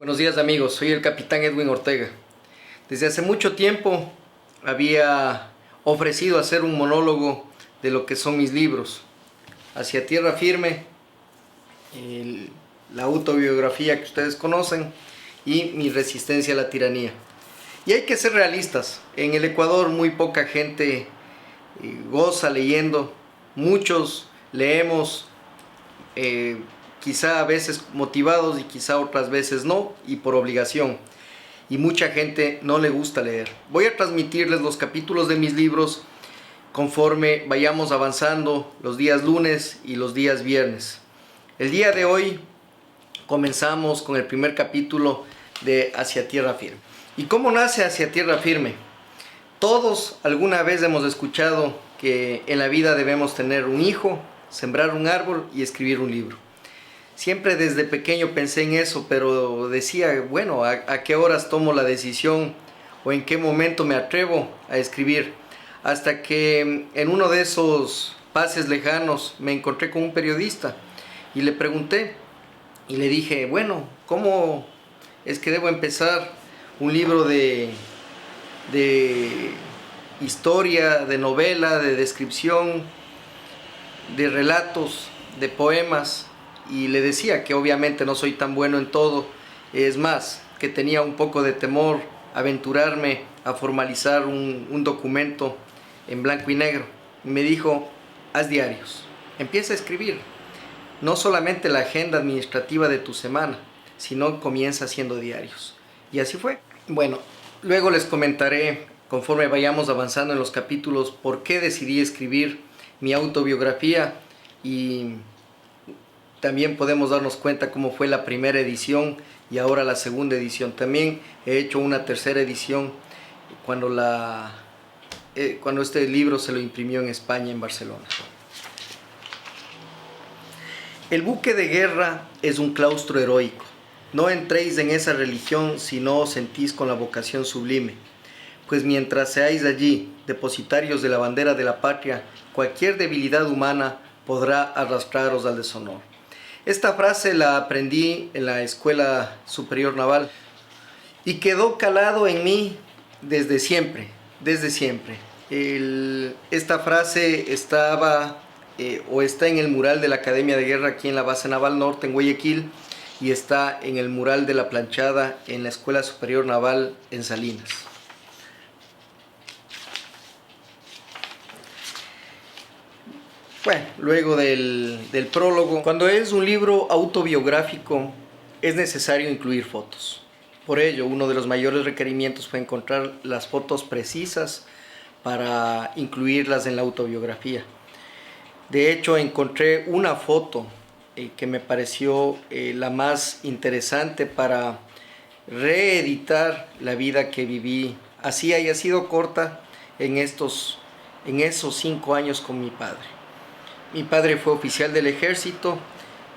Buenos días amigos, soy el capitán Edwin Ortega. Desde hace mucho tiempo había ofrecido hacer un monólogo de lo que son mis libros. Hacia Tierra Firme, la autobiografía que ustedes conocen, y Mi resistencia a la tiranía. Y hay que ser realistas, en el Ecuador muy poca gente goza leyendo, muchos leemos quizá a veces motivados y quizá otras veces no, y por obligación. Y mucha gente no le gusta leer. Voy a transmitirles los capítulos de mis libros conforme vayamos avanzando los días lunes y los días viernes. El día de hoy comenzamos con el primer capítulo de Hacia Tierra Firme. ¿Y cómo nace Hacia Tierra Firme? Todos alguna vez hemos escuchado que en la vida debemos tener un hijo, sembrar un árbol y escribir un libro. Siempre desde pequeño pensé en eso, pero decía, bueno, ¿a qué horas tomo la decisión o en qué momento me atrevo a escribir? Hasta que en uno de esos pases lejanos me encontré con un periodista y le pregunté y le dije, bueno, ¿cómo es que debo empezar un libro de historia, de novela, de descripción, de relatos, de poemas? Y le decía que obviamente no soy tan bueno en todo, es más, que tenía un poco de temor aventurarme a formalizar un documento en blanco y negro. Y me dijo, haz diarios, empieza a escribir, no solamente la agenda administrativa de tu semana, sino comienza haciendo diarios. Y así fue. Bueno, luego les comentaré, conforme vayamos avanzando en los capítulos, por qué decidí escribir mi autobiografía, y también podemos darnos cuenta cómo fue la primera edición y ahora la segunda edición. También he hecho una tercera edición cuando este libro se lo imprimió en España, en Barcelona. El buque de guerra es un claustro heroico. No entréis en esa religión si no os sentís con la vocación sublime, pues mientras seáis allí depositarios de la bandera de la patria, cualquier debilidad humana podrá arrastraros al deshonor. Esta frase la aprendí en la Escuela Superior Naval y quedó calado en mí desde siempre, desde siempre. Esta frase está en el mural de la Academia de Guerra aquí en la Base Naval Norte en Guayaquil, y está en el mural de la planchada en la Escuela Superior Naval en Salinas. Bueno, luego del prólogo, cuando es un libro autobiográfico es necesario incluir fotos. Por ello, uno de los mayores requerimientos fue encontrar las fotos precisas para incluirlas en la autobiografía. De hecho, encontré una foto que me pareció la más interesante para reeditar la vida que viví, así haya sido corta, en esos 5 años con mi padre. Mi padre fue oficial del ejército,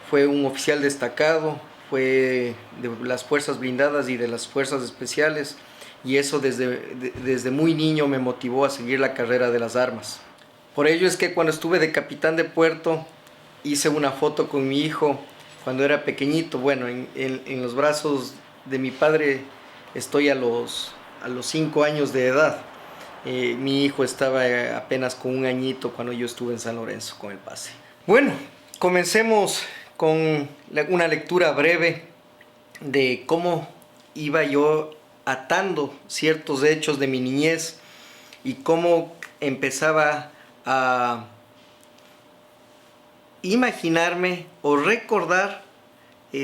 fue un oficial destacado, fue de las fuerzas blindadas y de las fuerzas especiales, y eso desde muy niño me motivó a seguir la carrera de las armas. Por ello es que cuando estuve de capitán de puerto, hice una foto con mi hijo cuando era pequeñito. Bueno, en los brazos de mi padre estoy a los 5 años de edad. Mi hijo estaba apenas con 1 añito cuando yo estuve en San Lorenzo con el pase. Bueno, comencemos con una lectura breve de cómo iba yo atando ciertos hechos de mi niñez y cómo empezaba a imaginarme o recordar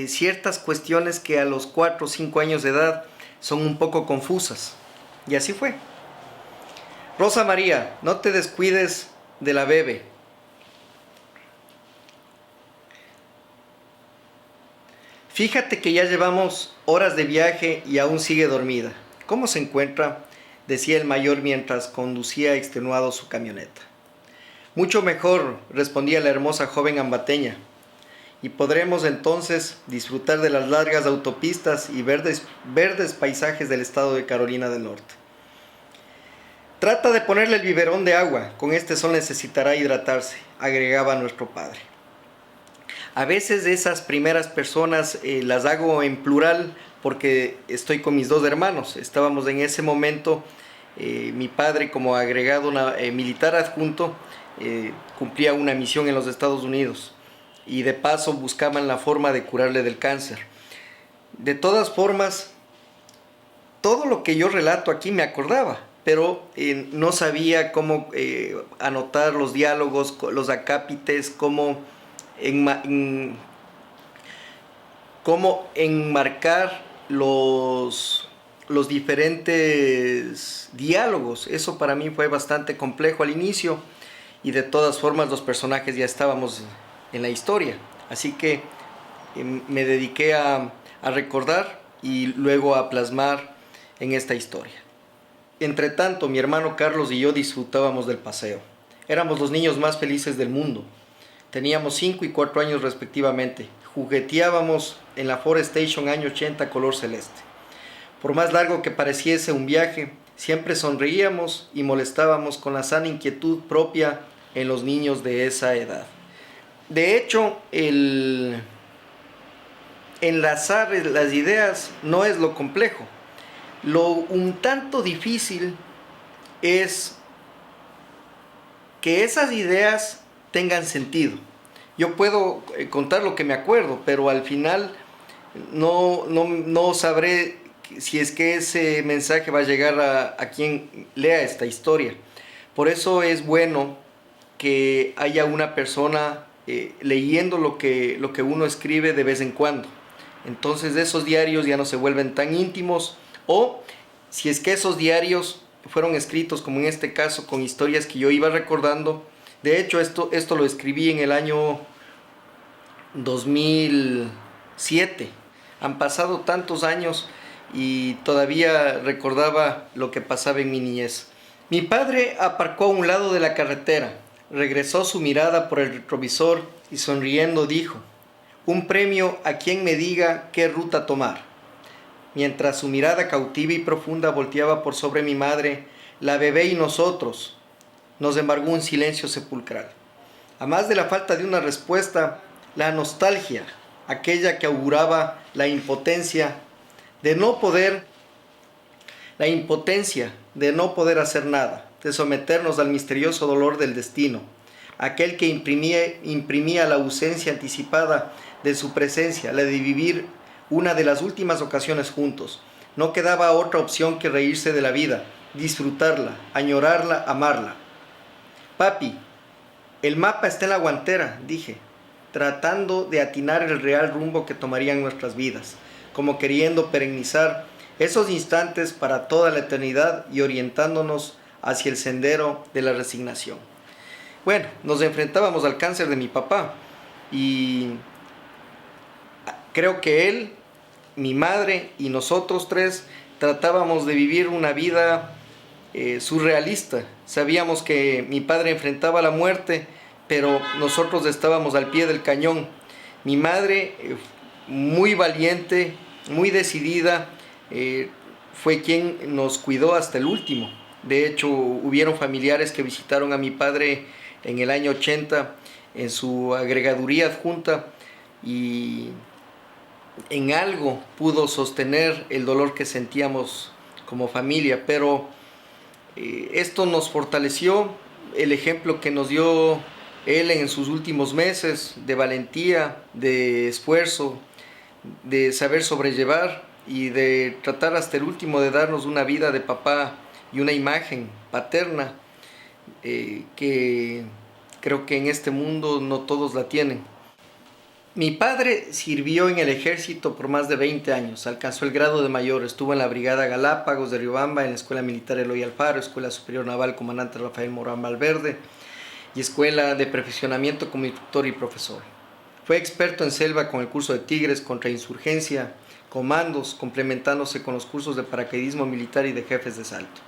ciertas cuestiones que a los 4 o 5 años de edad son un poco confusas. Y así fue. Rosa María, no te descuides de la bebé. Fíjate que ya llevamos horas de viaje y aún sigue dormida. ¿Cómo se encuentra?, decía el mayor mientras conducía extenuado su camioneta. Mucho mejor, respondía la hermosa joven ambateña, y podremos entonces disfrutar de las largas autopistas y verdes paisajes del estado de Carolina del Norte. Trata de ponerle el biberón de agua, con este sol necesitará hidratarse, agregaba nuestro padre. A veces esas primeras personas las hago en plural porque estoy con mis dos hermanos. Estábamos en ese momento, mi padre como agregado militar adjunto, cumplía una misión en los Estados Unidos y de paso buscaban la forma de curarle del cáncer. De todas formas, todo lo que yo relato aquí me acordaba, pero no sabía cómo anotar los diálogos, los acápites, cómo enmarcar los diferentes diálogos. Eso para mí fue bastante complejo al inicio, y de todas formas los personajes ya estábamos en la historia. Así que me dediqué a recordar y luego a plasmar en esta historia. Entre tanto, mi hermano Carlos y yo disfrutábamos del paseo. Éramos los niños más felices del mundo. Teníamos 5 y 4 años respectivamente. Jugueteábamos en la Forestation año 80 color celeste. Por más largo que pareciese un viaje, siempre sonreíamos y molestábamos con la sana inquietud propia en los niños de esa edad. De hecho, el enlazar las ideas no es lo complejo. Lo un tanto difícil es que esas ideas tengan sentido. Yo puedo contar lo que me acuerdo, pero al final no sabré si es que ese mensaje va a llegar a quien lea esta historia. Por eso es bueno que haya una persona leyendo lo que uno escribe de vez en cuando. Entonces esos diarios ya no se vuelven tan íntimos, o si es que esos diarios fueron escritos, como en este caso, con historias que yo iba recordando. De hecho, esto lo escribí en el año 2007. Han pasado tantos años y todavía recordaba lo que pasaba en mi niñez. Mi padre aparcó a un lado de la carretera, regresó su mirada por el retrovisor y sonriendo dijo: un premio a quien me diga qué ruta tomar. Mientras su mirada cautiva y profunda volteaba por sobre mi madre, la bebé y nosotros, nos embargó un silencio sepulcral. A más de la falta de una respuesta, la nostalgia, aquella que auguraba la impotencia de no poder hacer nada, de someternos al misterioso dolor del destino, aquel que imprimía la ausencia anticipada de su presencia, la de vivir una de las últimas ocasiones juntos. No quedaba otra opción que reírse de la vida, disfrutarla, añorarla, amarla. Papi, el mapa está en la guantera, dije, tratando de atinar el real rumbo que tomarían nuestras vidas, como queriendo perennizar esos instantes para toda la eternidad y orientándonos hacia el sendero de la resignación. Bueno, nos enfrentábamos al cáncer de mi papá y creo que él, mi madre y nosotros tres tratábamos de vivir una vida surrealista. Sabíamos que mi padre enfrentaba la muerte, pero nosotros estábamos al pie del cañón. Mi madre, muy valiente, muy decidida, fue quien nos cuidó hasta el último. De hecho, hubieron familiares que visitaron a mi padre en el año 80 en su agregaduría adjunta y en algo pudo sostener el dolor que sentíamos como familia, pero esto nos fortaleció. El ejemplo que nos dio él en sus últimos meses de valentía, de esfuerzo, de saber sobrellevar y de tratar hasta el último de darnos una vida de papá y una imagen paterna que creo que en este mundo no todos la tienen. Mi padre sirvió en el ejército por más de 20 años, alcanzó el grado de mayor, estuvo en la Brigada Galápagos de Riobamba, en la Escuela Militar Eloy Alfaro, Escuela Superior Naval Comandante Rafael Morán Valverde y Escuela de Perfeccionamiento como instructor y profesor. Fue experto en selva con el curso de Tigres, contrainsurgencia, comandos, complementándose con los cursos de paracaidismo militar y de jefes de salto.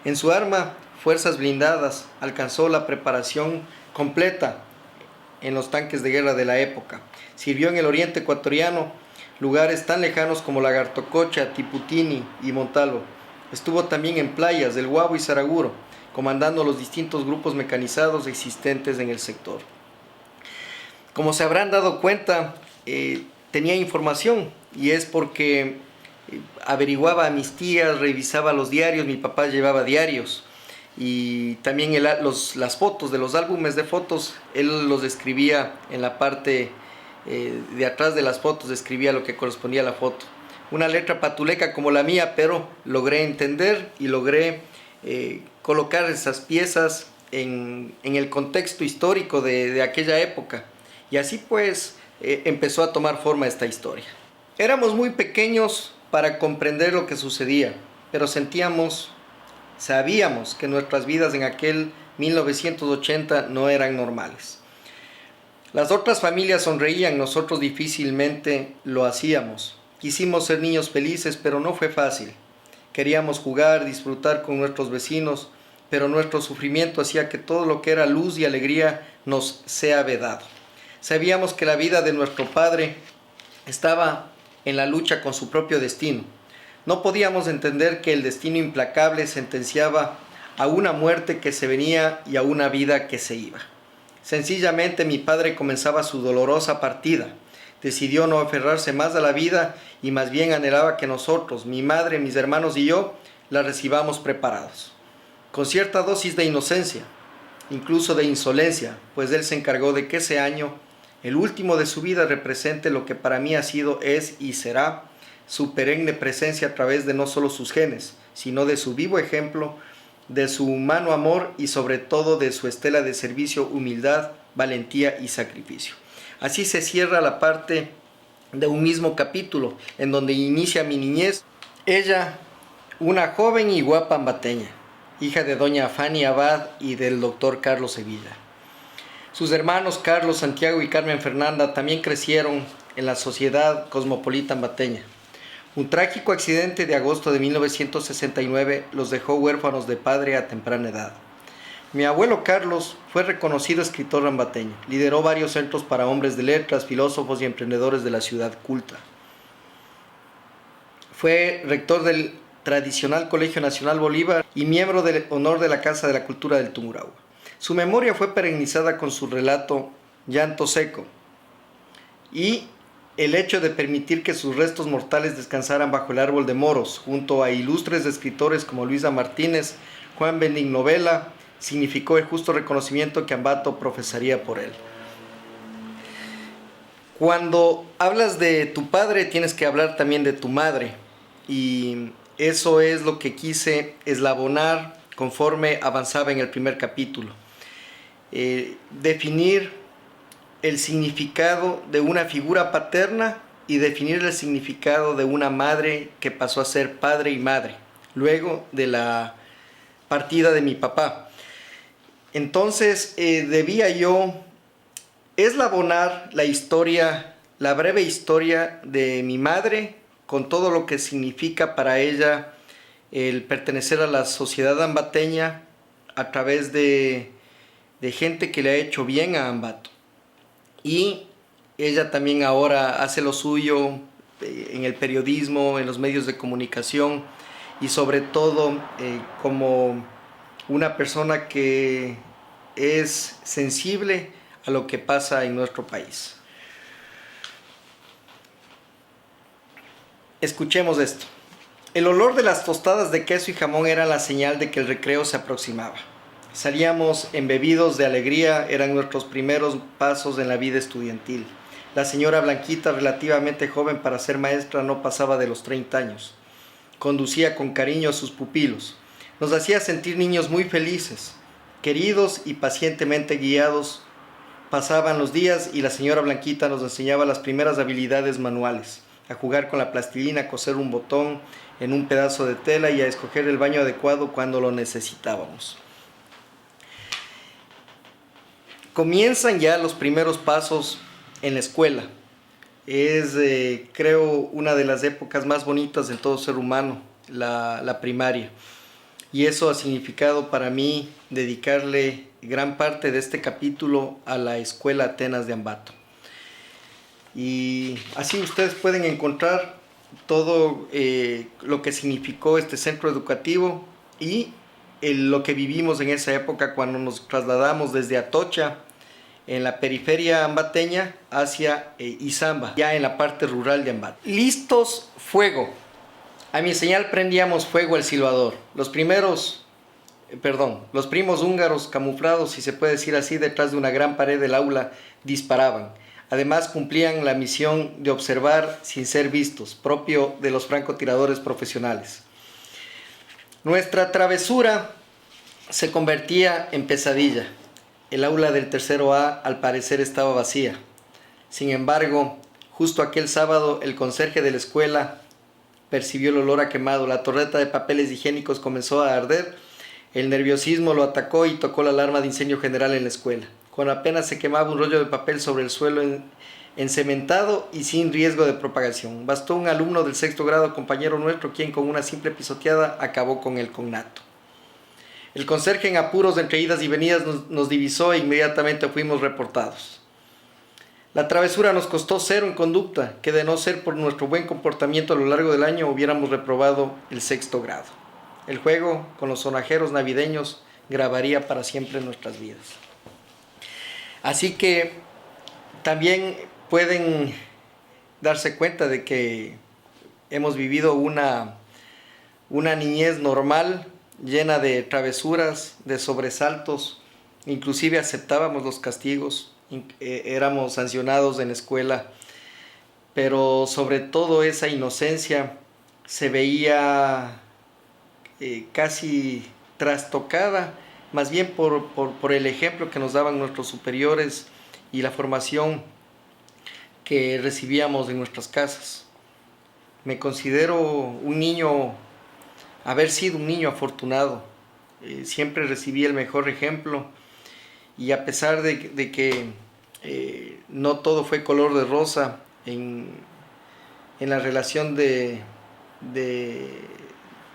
En su arma, Fuerzas Blindadas, alcanzó la preparación completa en los tanques de guerra de la época. Sirvió en el oriente ecuatoriano, lugares tan lejanos como Lagartococha, Tiputini y Montalvo. Estuvo también en playas del Guabo y Saraguro, comandando los distintos grupos mecanizados existentes en el sector. Como se habrán dado cuenta, tenía información, y es porque averiguaba a mis tías, revisaba los diarios, mi papá llevaba diarios y también las fotos de los álbumes de fotos, él los escribía en la parte de atrás de las fotos, escribía lo que correspondía a la foto. Una letra patuleca como la mía, pero logré entender y logré colocar esas piezas en el contexto histórico de aquella época. Y así pues empezó a tomar forma esta historia. Éramos muy pequeños para comprender lo que sucedía, pero sabíamos que nuestras vidas en aquel 1980 no eran normales. Las otras familias sonreían, nosotros difícilmente lo hacíamos. Quisimos ser niños felices, pero no fue fácil. Queríamos jugar, disfrutar con nuestros vecinos, pero nuestro sufrimiento hacía que todo lo que era luz y alegría nos sea vedado. Sabíamos que la vida de nuestro padre estaba en la lucha con su propio destino. No podíamos entender que el destino implacable sentenciaba a una muerte que se venía y a una vida que se iba. Sencillamente mi padre comenzaba su dolorosa partida. Decidió no aferrarse más a la vida y más bien anhelaba que nosotros, mi madre, mis hermanos y yo, la recibamos preparados. Con cierta dosis de inocencia, incluso de insolencia, pues él se encargó de que ese año, el último de su vida, represente lo que para mí ha sido, es y será su perenne presencia a través de no solo sus genes, sino de su vivo ejemplo, de su humano amor y sobre todo de su estela de servicio, humildad, valentía y sacrificio. Así se cierra la parte de un mismo capítulo en donde inicia mi niñez. Ella, una joven y guapa ambateña, hija de doña Fanny Abad y del doctor Carlos Sevilla. Sus hermanos Carlos, Santiago y Carmen Fernanda también crecieron en la sociedad cosmopolita ambateña. Un trágico accidente de agosto de 1969 los dejó huérfanos de padre a temprana edad. Mi abuelo Carlos fue reconocido escritor ambateño. Lideró varios centros para hombres de letras, filósofos y emprendedores de la ciudad culta. Fue rector del tradicional Colegio Nacional Bolívar y miembro de honor de la Casa de la Cultura del Tungurahua. Su memoria fue perennizada con su relato Llanto Seco y el hecho de permitir que sus restos mortales descansaran bajo el árbol de moros, junto a ilustres escritores como Luisa Martínez, Juan Benignovela, significó el justo reconocimiento que Ambato profesaría por él. Cuando hablas de tu padre, tienes que hablar también de tu madre, y eso es lo que quise eslabonar conforme avanzaba en el primer capítulo. Definir el significado de una figura paterna y definir el significado de una madre que pasó a ser padre y madre, luego de la partida de mi papá. Entonces debía yo eslabonar la historia, la breve historia de mi madre, con todo lo que significa para ella el pertenecer a la sociedad ambateña a través de gente que le ha hecho bien a Ambato. Y ella también ahora hace lo suyo en el periodismo, en los medios de comunicación y sobre todo como una persona que es sensible a lo que pasa en nuestro país. Escuchemos esto. El olor de las tostadas de queso y jamón era la señal de que el recreo se aproximaba. Salíamos embebidos de alegría, eran nuestros primeros pasos en la vida estudiantil. La señora Blanquita, relativamente joven para ser maestra, no pasaba de los 30 años. Conducía con cariño a sus pupilos. Nos hacía sentir niños muy felices, queridos y pacientemente guiados. Pasaban los días y la señora Blanquita nos enseñaba las primeras habilidades manuales, a jugar con la plastilina, a coser un botón en un pedazo de tela y a escoger el baño adecuado cuando lo necesitábamos. Comienzan ya los primeros pasos en la escuela. Es, creo, una de las épocas más bonitas de todo ser humano, la primaria. Y eso ha significado para mí dedicarle gran parte de este capítulo a la Escuela Atenas de Ambato. Y así ustedes pueden encontrar todo lo que significó este centro educativo y lo que vivimos en esa época cuando nos trasladamos desde Atocha, en la periferia ambateña, hacia Izamba, ya en la parte rural de Ambato. Listos, fuego. A mi señal prendíamos fuego al silbador. Los primos húngaros, camuflados, si se puede decir así, detrás de una gran pared del aula, disparaban. Además, cumplían la misión de observar sin ser vistos, propio de los francotiradores profesionales. Nuestra travesura se convertía en pesadilla. El aula del tercero A, al parecer, estaba vacía. Sin embargo, justo aquel sábado, el conserje de la escuela percibió el olor a quemado, la torreta de papeles higiénicos comenzó a arder, el nerviosismo lo atacó y tocó la alarma de incendio general en la escuela. Cuando apenas se quemaba un rollo de papel sobre el suelo encementado y sin riesgo de propagación. Bastó un alumno del sexto grado, compañero nuestro, quien con una simple pisoteada acabó con el conato. El conserje, en apuros entre idas y venidas, nos divisó e inmediatamente fuimos reportados. La travesura nos costó 0 en conducta, que de no ser por nuestro buen comportamiento a lo largo del año hubiéramos reprobado el sexto grado. El juego con los sonajeros navideños grabaría para siempre nuestras vidas. Así que también pueden darse cuenta de que hemos vivido una niñez normal, llena de travesuras, de sobresaltos, inclusive aceptábamos los castigos, éramos sancionados en la escuela, pero sobre todo esa inocencia se veía casi trastocada, más bien por el ejemplo que nos daban nuestros superiores y la formación que recibíamos en nuestras casas. Me considero haber sido un niño afortunado. Siempre recibí el mejor ejemplo y a pesar de que no todo fue color de rosa en la relación de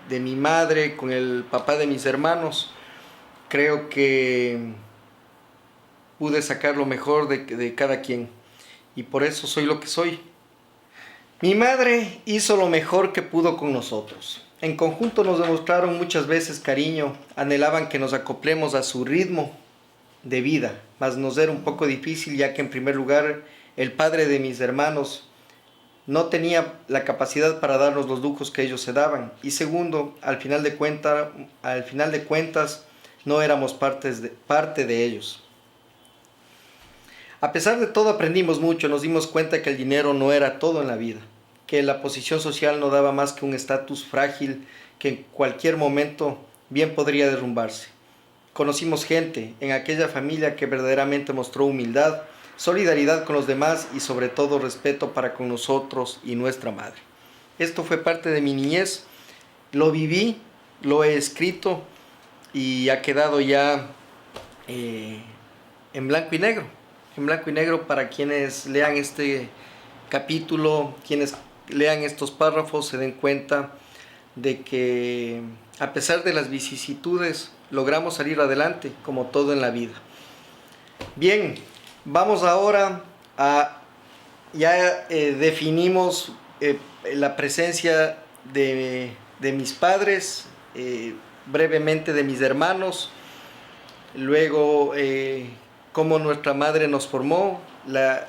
mi madre con el papá de mis hermanos, creo que pude sacar lo mejor de cada quien y por eso soy lo que soy. Mi madre hizo lo mejor que pudo con nosotros. En conjunto nos demostraron muchas veces cariño, anhelaban que nos acoplemos a su ritmo de vida, mas nos era un poco difícil, ya que en primer lugar el padre de mis hermanos no tenía la capacidad para darnos los lujos que ellos se daban, y segundo, al final de cuentas no éramos parte de ellos. A pesar de todo aprendimos mucho, nos dimos cuenta que el dinero no era todo en la vida, que la posición social no daba más que un estatus frágil que en cualquier momento bien podría derrumbarse. Conocimos gente en aquella familia que verdaderamente mostró humildad, solidaridad con los demás y sobre todo respeto para con nosotros y nuestra madre. Esto fue parte de mi niñez, lo viví, lo he escrito y ha quedado ya en blanco y negro para quienes lean este capítulo, quienes lean estos párrafos se den cuenta de que a pesar de las vicisitudes logramos salir adelante, como todo en la vida. Bien, vamos ahora a, definimos la presencia de mis padres, brevemente de mis hermanos, luego cómo nuestra madre nos formó, la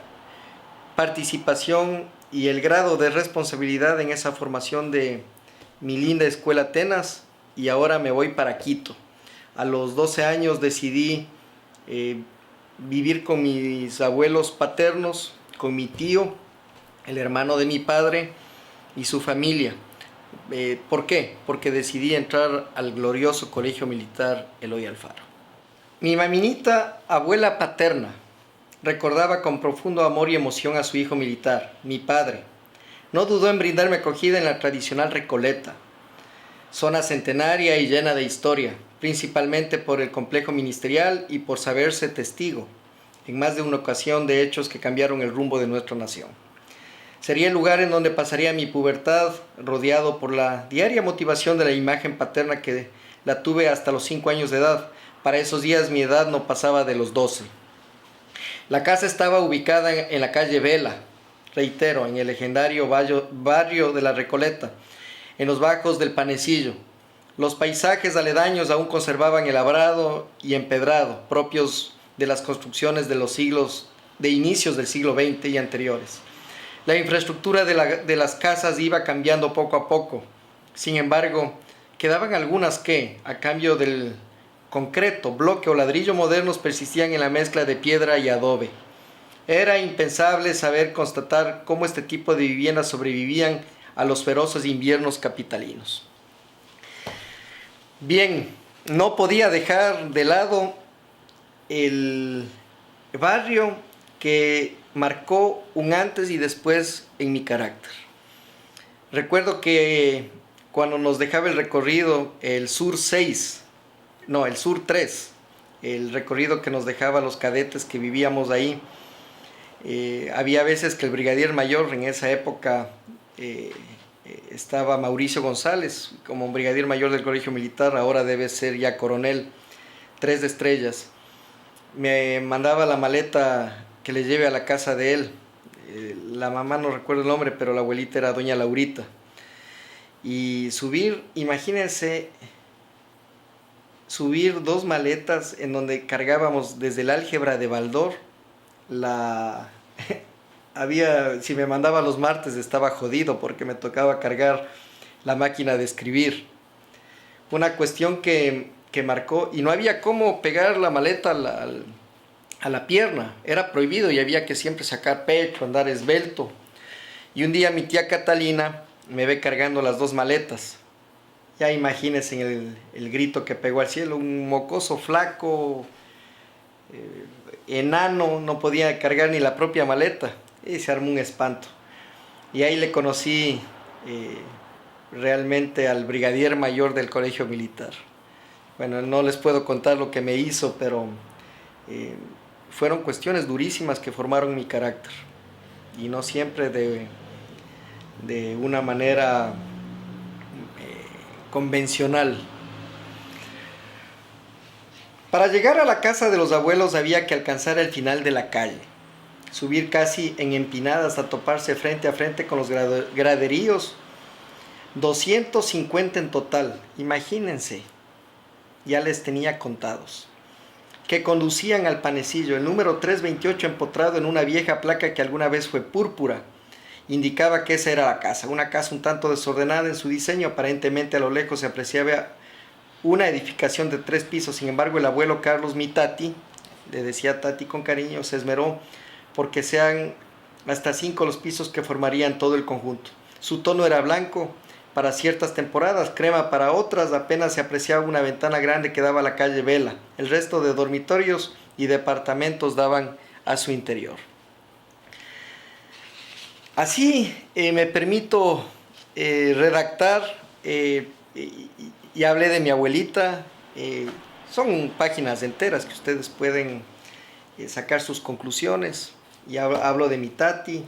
participación y el grado de responsabilidad en esa formación de mi linda escuela Atenas, y ahora me voy para Quito. A los 12 años decidí vivir con mis abuelos paternos, con mi tío, el hermano de mi padre y su familia. ¿Por qué? Porque decidí entrar al glorioso Colegio Militar Eloy Alfaro. Mi maminita, abuela paterna, recordaba con profundo amor y emoción a su hijo militar, mi padre. No dudó en brindarme acogida en la tradicional Recoleta, zona centenaria y llena de historia, principalmente por el complejo ministerial y por saberse testigo, en más de una ocasión, de hechos que cambiaron el rumbo de nuestra nación. Sería el lugar en donde pasaría mi pubertad, rodeado por la diaria motivación de la imagen paterna que la tuve hasta los 5 años de edad. Para esos días mi edad no pasaba de los 12. La casa estaba ubicada en la calle Vela, reitero, en el legendario barrio de la Recoleta, en los bajos del Panecillo. Los paisajes aledaños aún conservaban el labrado y empedrado, propios de las construcciones de inicios del siglo XX y anteriores. La infraestructura de las casas iba cambiando poco a poco. Sin embargo, quedaban algunas que, a cambio del concreto, bloque o ladrillo modernos, persistían en la mezcla de piedra y adobe. Era impensable saber constatar cómo este tipo de viviendas sobrevivían a los feroces inviernos capitalinos. Bien, no podía dejar de lado el barrio que marcó un antes y después en mi carácter. Recuerdo que cuando nos dejaba el recorrido, el sur 3, el recorrido que nos dejaba los cadetes que vivíamos ahí, había veces que el brigadier mayor en esa época estaba Mauricio González, como brigadier mayor del colegio militar, ahora debe ser ya coronel, 3 estrellas. Me mandaba la maleta que le lleve a la casa de él. La mamá no recuerdo el nombre, pero la abuelita era doña Laurita. Y subir, imagínense, subir 2 maletas en donde cargábamos desde el álgebra de Baldor. Si me mandaba los martes estaba jodido porque me tocaba cargar la máquina de escribir. Una cuestión que marcó, y no había cómo pegar la maleta a la pierna, era prohibido y había que siempre sacar pecho, andar esbelto. Y un día mi tía Catalina me ve cargando las 2 maletas. Ya imagínense el grito que pegó al cielo, un mocoso flaco, enano, no podía cargar ni la propia maleta, y se armó un espanto. Y ahí le conocí realmente al brigadier mayor del colegio militar. Bueno, no les puedo contar lo que me hizo, pero fueron cuestiones durísimas que formaron mi carácter, y no siempre de una manera convencional. Para llegar a la casa de los abuelos había que alcanzar el final de la calle, subir casi en empinadas hasta toparse frente a frente con los graderíos, 250 en total, imagínense, ya les tenía contados, que conducían al panecillo. El número 328 empotrado en una vieja placa que alguna vez fue púrpura indicaba que esa era la casa, una casa un tanto desordenada en su diseño. Aparentemente a lo lejos se apreciaba una edificación de 3 pisos. Sin embargo, el abuelo Carlos, mi tati, le decía Tati con cariño, se esmeró porque sean hasta 5 los pisos que formarían todo el conjunto. Su tono era blanco para ciertas temporadas, crema para otras. Apenas se apreciaba una ventana grande que daba a la calle Vela. El resto de dormitorios y departamentos daban a su interior. Así me permito redactar, y hablé de mi abuelita. Son páginas enteras que ustedes pueden sacar sus conclusiones. Y hablo de mi tati.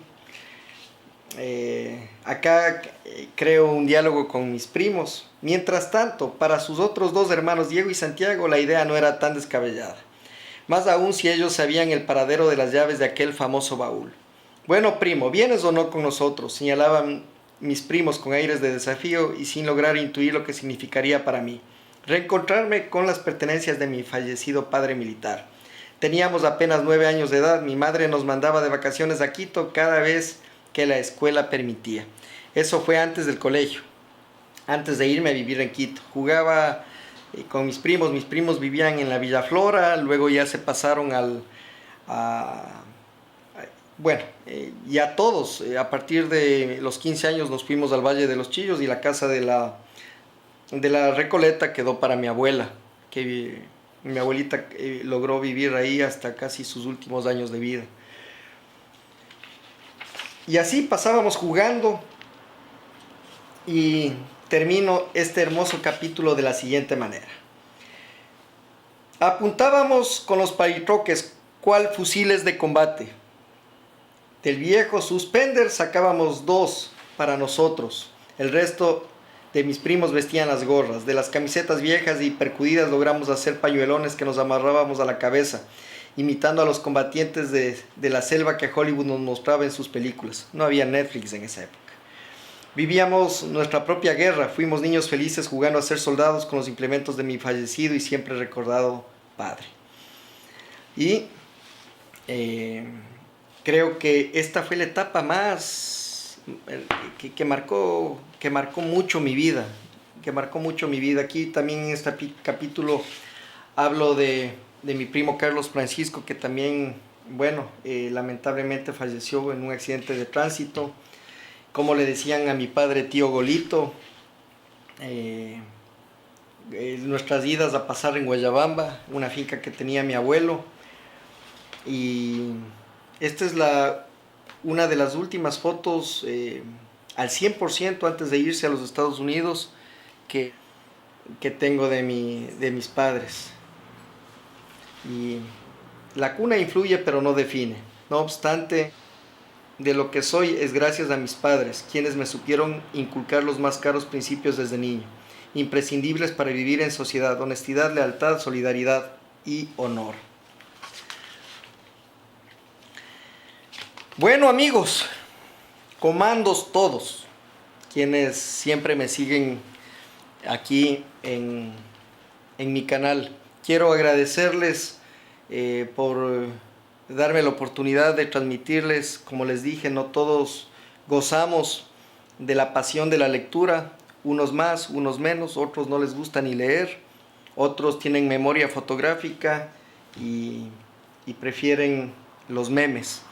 Acá creo un diálogo con mis primos. Mientras tanto, para sus otros 2 hermanos, Diego y Santiago, la idea no era tan descabellada. Más aún si ellos sabían el paradero de las llaves de aquel famoso baúl. Bueno, primo, ¿vienes o no con nosotros?, señalaban mis primos con aires de desafío y sin lograr intuir lo que significaría para mí reencontrarme con las pertenencias de mi fallecido padre militar. Teníamos apenas 9 años de edad. Mi madre nos mandaba de vacaciones a Quito cada vez que la escuela permitía. Eso fue antes del colegio, antes de irme a vivir en Quito. Jugaba con mis primos vivían en la Villa Flora, luego ya se pasaron ya todos, a partir de los 15 años nos fuimos al Valle de los Chillos, y la casa de la Recoleta quedó para mi abuela, que mi abuelita logró vivir ahí hasta casi sus últimos años de vida. Y así pasábamos jugando, y termino este hermoso capítulo de la siguiente manera. Apuntábamos con los palitroques, cual fusiles de combate. Del viejo suspender sacábamos 2 para nosotros. El resto de mis primos vestían las gorras. De las camisetas viejas y percudidas logramos hacer pañuelones que nos amarrábamos a la cabeza, imitando a los combatientes de la selva que Hollywood nos mostraba en sus películas. No había Netflix en esa época. Vivíamos nuestra propia guerra. Fuimos niños felices jugando a ser soldados con los implementos de mi fallecido y siempre recordado padre. Y creo que esta fue la etapa más que marcó mucho mi vida, Aquí también en este capítulo hablo de mi primo Carlos Francisco, que también, bueno, lamentablemente falleció en un accidente de tránsito. Como le decían a mi padre, tío Golito. Nuestras idas a pasar en Guayabamba, una finca que tenía mi abuelo. Y esta es una de las últimas fotos al 100% antes de irse a los Estados Unidos que tengo de mis padres. Y la cuna influye pero no define. No obstante, de lo que soy es gracias a mis padres, quienes me supieron inculcar los más caros principios desde niño, imprescindibles para vivir en sociedad: honestidad, lealtad, solidaridad y honor. Bueno, amigos, comandos todos, quienes siempre me siguen aquí en mi canal. Quiero agradecerles por darme la oportunidad de transmitirles. Como les dije, no todos gozamos de la pasión de la lectura, unos más, unos menos, otros no les gusta ni leer, otros tienen memoria fotográfica y prefieren los memes.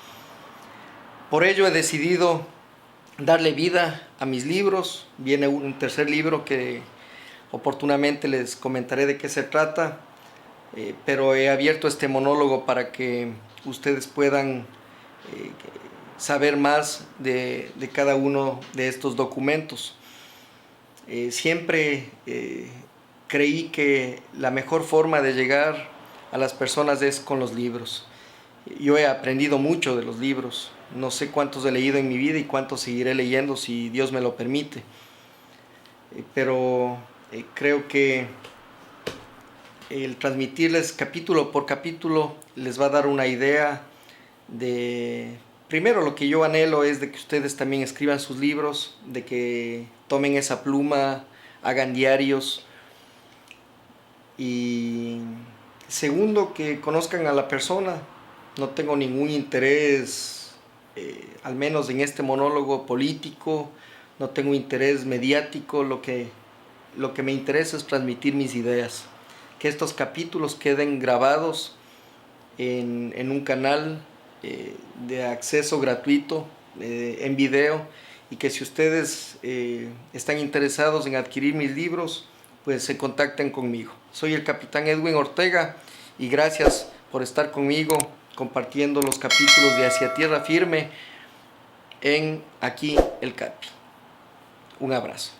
Por ello he decidido darle vida a mis libros. Viene un tercer libro que oportunamente les comentaré de qué se trata, pero he abierto este monólogo para que ustedes puedan saber más de cada uno de estos documentos. Siempre creí que la mejor forma de llegar a las personas es con los libros. Yo he aprendido mucho de los libros. No sé cuántos he leído en mi vida y cuántos seguiré leyendo si Dios me lo permite. Pero creo que el transmitirles capítulo por capítulo les va a dar una idea de... Primero, lo que yo anhelo es de que ustedes también escriban sus libros, de que tomen esa pluma, hagan diarios. Y segundo, que conozcan a la persona. No tengo ningún interés, al menos en este monólogo, político. No tengo interés mediático. Lo que me interesa es transmitir mis ideas. Que estos capítulos queden grabados en un canal de acceso gratuito, en video, y que si ustedes están interesados en adquirir mis libros, pues se contacten conmigo. Soy el capitán Edwin Ortega y gracias por estar conmigo compartiendo los capítulos de Hacia Tierra Firme en Aquí el Capi. Un abrazo.